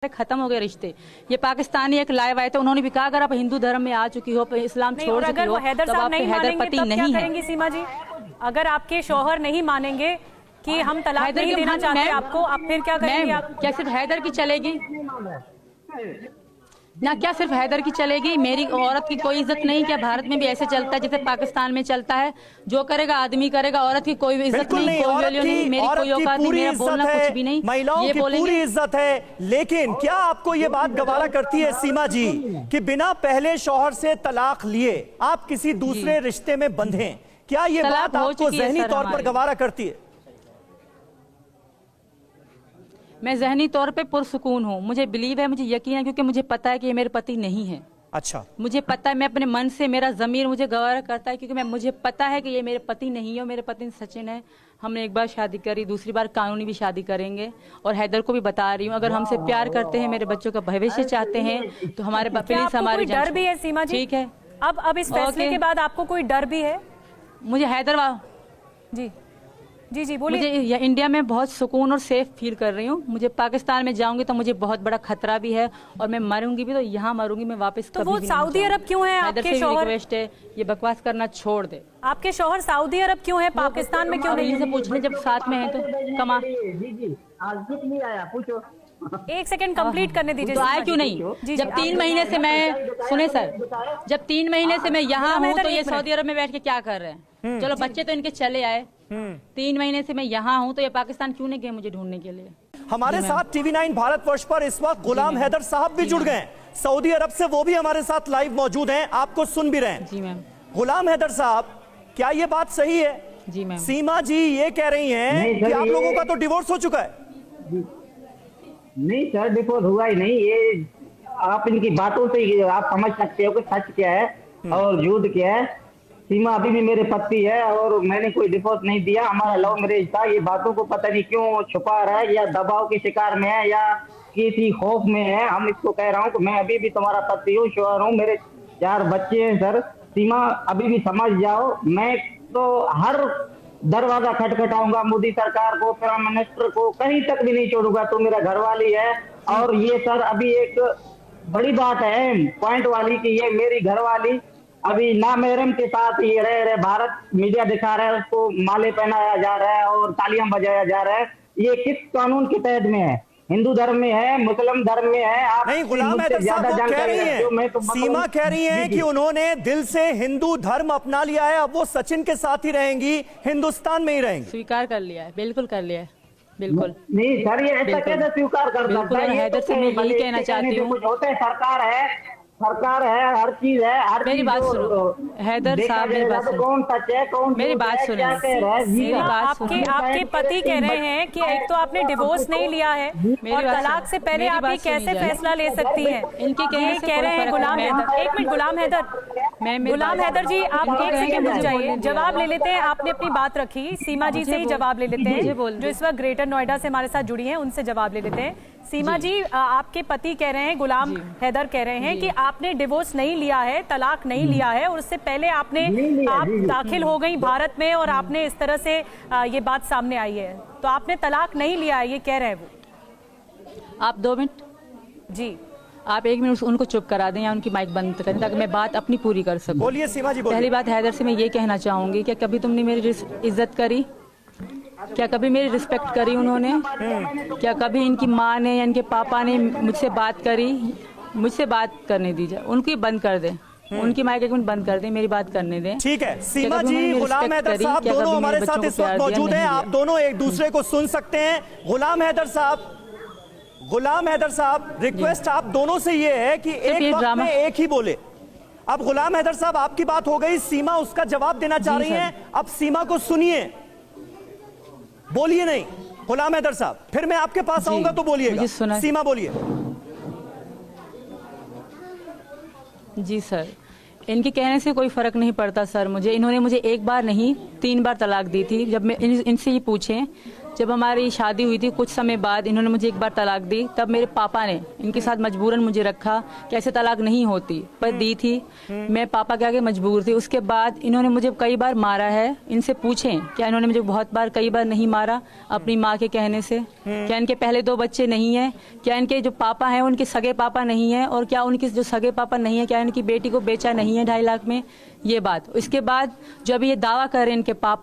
खत्म हो गए रिश्ते। ये पाकिस्तानी एक लाइव आए थे, उन्होंने भी कहा अगर आप हिंदू धर्म में आ चुकी हो, इस्लाम छोड़ चुकी हो, हैदर तब आपके हैदर पति नहीं है। सीमा जी, अगर आपके शौहर नहीं मानेंगे कि हम तलाक नहीं देना चाहते आपको, आप फिर क्या करेंगे? आप क्या सिर्फ हैदर की चलेगी ना? क्या सिर्फ हैदर की चलेगी? मेरी औरत की कोई इज्जत नहीं? क्या भारत में भी ऐसे चलता है जैसे पाकिस्तान में चलता है? जो करेगा आदमी करेगा, औरत की कोई इज्जत नहीं, कोई वैल्यू नहीं, मेरी कोई औकात नहीं, मेरा बोलना कुछ भी नहीं, महिलाओं की पूरी इज्जत है। लेकिन क्या आपको ये बात गवारा करती है सीमा जी कि बिना पहले शौहर से तलाक लिए आप किसी दूसरे रिश्ते में बंधे? क्या ये बात आपको ज़हनी तौर पर गवारा करती है? मैं ज़हनी तौर पे पुरसुकून हूँ, मुझे बिलीव है, मुझे यकीन है, क्योंकि मुझे पता है कि ये मेरे पति नहीं है। अच्छा, मुझे पता है, मैं अपने मन से, मेरा ज़मीर मुझे गवारा करता है, क्योंकि मुझे पता है कि ये मेरे पति नहीं है। और मेरे पति सचिन है। हमने एक बार शादी करी, दूसरी बार कानूनी भी शादी करेंगे। और हैदर को भी बता रही हूँ, अगर हमसे प्यार करते हैं, मेरे बच्चों का भविष्य चाहते हैं, तो हमारे प्लीज हमारे डर भी है सीमा जी? ठीक है, अब इस फैसले के बाद आपको कोई डर भी है? मुझे हैदर जी जी जी बोलिए। मुझे इंडिया में बहुत सुकून और सेफ फील कर रही हूँ। मुझे पाकिस्तान में जाऊंगी तो मुझे बहुत बड़ा खतरा भी है, और मैं मरूंगी भी तो यहाँ मरूंगी, मैं वापस तो वो सऊदी अरब क्यों है? आपके शौहर रिक्वेस्ट है, ये बकवास करना छोड़ दे। आपके शौहर सऊदी अरब क्यों है, पाकिस्तान में क्यों नहीं? से पूछ ले, जब साथ में है तो कमा। नहीं आया, पूछो। एक सेकंड कंप्लीट करने दीजिए। तो आया क्यों नहीं? जब 3 महीने से मैं, सुने सर, जब 3 महीने से मैं यहाँ हूँ, तो ये सऊदी अरब में बैठ के क्या कर रहे हैं? चलो बच्चे तो इनके चले आए, 3 महीने से मैं यहाँ हूँ, तो ये पाकिस्तान क्यों नहीं गए मुझे ढूंढने के लिए? हमारे साथ TV9 भारतवर्ष पर इस वक्त गुलाम हैदर साहब भी जुड़ गए सऊदी अरब से, वो भी हमारे साथ लाइव मौजूद हैं, आपको सुन भी रहे हैं। जी मैम। गुलाम हैदर साहब, क्या ये बात सही है? जी मैम। सीमा जी ये कह रही हैं कि आप लोगों का तो डिवोर्स हो चुका है। नहीं सर, डिवोर्स हुआ ही नहीं। ये आप इनकी बातों से ही आप समझ सकते हो कि सच क्या है और झूठ क्या है। सीमा अभी भी मेरे पति है और मैंने कोई डिवोर्स नहीं दिया। हमारा लव मैरिज था। ये बातों को पता नहीं क्यों छुपा रहा है, या दबाव के शिकार में है, या किसी खौफ में है। हम इसको कह रहा हूँ कि मैं अभी भी तुम्हारा पति हूँ, शौहर हूँ, मेरे 4 बच्चे हैं। सर सीमा अभी भी समझ जाओ, मैं तो हर दरवाजा खटखटाऊंगा, मोदी सरकार को, प्राइम मिनिस्टर को, कहीं तक भी नहीं छोड़ूंगा। तो मेरा घरवाली है। और ये सर अभी एक बड़ी बात है पॉइंट वाली कि ये मेरी घरवाली अभी नामहरम के साथ ये रह रहे। भारत मीडिया दिखा रहा है, उसको माले पहनाया जा रहा है और तालियां बजाया जा रहा है। ये किस कानून के तहत में है? हिंदू धर्म में है, मुस्लिम धर्म में है? आप नहीं, गुलाम हैदर साहब वो कह रही हैं, सीमा कह रही हैं कि उन्होंने दिल से हिंदू धर्म अपना लिया है, अब वो सचिन के साथ ही रहेंगी, हिंदुस्तान में ही रहेंगी। स्वीकार कर लिया है, बिल्कुल कर लिया है, बिल्कुल। नहीं सर, ये ऐसा कैसे स्वीकार कर सकता है? हैदर से मैं यही कहना चाहती हूँ, कुछ होते हैं, सरकार है, हर चीज है, हर मेरी बात सुनो हैदर साहब, मेरी बात सुनो, कौन सच है कौन मेरी बात सुनो, मेरी बात सुनो। आपके पति कह रहे हैं कि एक तो आपने डिवोर्स नहीं लिया है और तलाक से पहले आप ये कैसे फैसला ले सकती हैं? इनके कहने से कह रहे हैं गुलाम हैदर। एक मिनट गुलाम हैदर, गुलाम हैदर जी आप एक सेकंड रुक जाइए, जवाब ले लेते हैं। आपने अपनी बात रखी, सीमा जी से ही जवाब ले लेते हैं जो इस वक्त ग्रेटर नोएडा से हमारे साथ जुड़ी हैं, उनसे जवाब ले लेते हैं। सीमा जी, आपके पति कह रहे हैं, गुलाम हैदर कह रहे हैं कि आपने डिवोर्स नहीं लिया है, तलाक नहीं लिया है, और उससे पहले आप दाखिल हो गई भारत में और आपने इस तरह से ये बात सामने आई है, तो आपने तलाक नहीं लिया है, ये कह रहे हैं वो। आप 2 मिनट जी, आप 1 मिनट उनको चुप करा दें या उनकी माइक बंद करें ताकि मैं बात अपनी पूरी कर सकूं। बोलिए सीमा जी, बोलिए। पहली बात हैदर से मैं ये कहना चाहूंगी कि कभी तुमने मेरी इज्जत करी? क्या कभी मेरी रिस्पेक्ट करी उन्होंने? क्या कभी इनकी माँ ने या इनके पापा ने मुझसे बात करी? मुझसे बात करने दीजिए, उनकी बंद कर दें, उनकी माइक 1 मिनट बंद कर दें, मेरी बात करने दें। ठीक है सीमा जी, गुलाम हैदर साहब दोनों हमारे साथ इस वक्त मौजूद हैं, आप दोनों एक दूसरे को सुन सकते हैं। गुलाम हैदर साहब, रिक्वेस्ट आप दोनों से ये है कि एक वक्त में एक ही बोले। अब गुलाम हैदर साहब आपकी बात हो गई, सीमा उसका जवाब देना चाह रही हैं, अब सीमा को सुनिए, बोलिए नहीं। गुलाम हैदर साहब, फिर मैं आपके पास आऊंगा तो बोलिएगा। सीमा बोलिए। जी सर, इनके कहने से कोई फर्क नहीं पड़ता सर मुझे। इन्होंने मुझे 1 बार नहीं 3 बार तलाक दी थी। जब मैं इनसे ये पूछें, जब हमारी शादी हुई थी कुछ समय बाद इन्होंने मुझे एक बार तलाक दी, तब मेरे पापा ने इनके साथ मजबूरन मुझे रखा कि ऐसे तलाक नहीं होती, पर दी थी। मैं पापा के आगे मजबूर थी। उसके बाद इन्होंने मुझे कई बार मारा है। इनसे पूछें क्या इन्होंने मुझे बहुत बार कई बार नहीं मारा अपनी माँ के कहने से? क्या इनके पहले 2 बच्चे नहीं है? क्या इनके जो पापा हैं उनके सगे पापा नहीं है? और क्या उनके जो सगे पापा नहीं है क्या इनकी बेटी को बेचा नहीं है 2.5 लाख में? ये बात। इसके बाद जब ये दावा कर रहे हैं इनके पापा